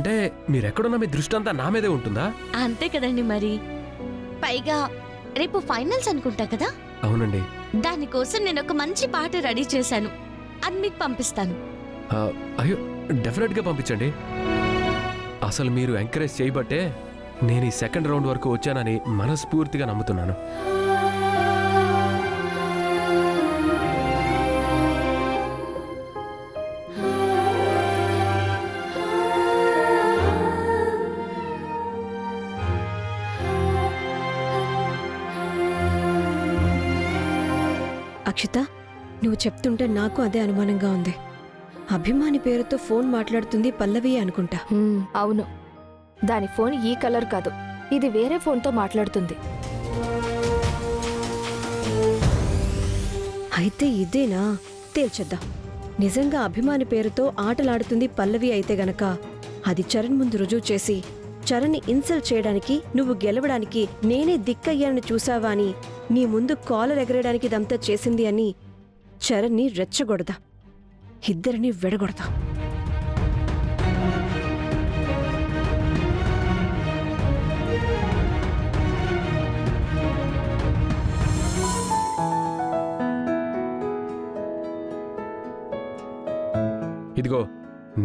అంటే మీరెక్కడున్నా మీ దృష్టి అంతా నా మీదే ఉంటుందా? అంతే కదండి మరి. పైగా రేపు ఫైనల్స్ అనుకుంటా కదా, అవునండి. దానికోసం నేను ఒక మంచి పాట రెడీ చేశాను. అది మీకు పంపిస్తాను. అయ్యో, డెఫినెట్గా పంపించండి. అసలు మీరు ఎంకరేజ్ చేయబట్టే నేను ఈ సెకండ్ రౌండ్ వరకు వచ్చానని మనస్ఫూర్తిగా నమ్ముతున్నాను. అక్షిత, నువ్వు చెప్తుంటే నాకు అదే అనుమానంగా ఉంది. అభిమాని పేరుతో ఫోన్ మాట్లాడుతుంది పల్లవి అనుకుంటా. అవును, దాని ఫోన్ ఈ కలర్ కాదు, ఇది వేరే ఫోన్తో మాట్లాడుతుంది. అయితే ఇదేనా? తేల్చేద్దాం. నిజంగా అభిమాని పేరుతో ఆటలాడుతుంది పల్లవి అయితే గనక అది చరణ్ ముందు రుజువు చేసి చరణ్ని ఇన్సల్ట్ చేయడానికి, నువ్వు గెలవడానికి నేనే దిక్కయ్యానని చూసావా అని నీ ముందు కాలర్ ఎగరేయడానికి ఇదంతా చేసింది అని చరణ్ని రెచ్చగొడదా, ఇద్దరిని విడగొడదా. ఇదిగో,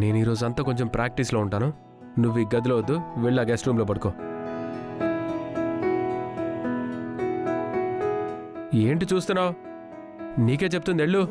నేను ఈరోజు అంతా కొంచెం ప్రాక్టీస్లో ఉంటాను. నువ్వు ఈ గదిలో వద్దు, వెళ్ళి ఆ గెస్ట్ రూమ్లో పడుకో. ఏంటి చూస్తున్నావు? నీకే చెప్తుంది, వెళ్ళు.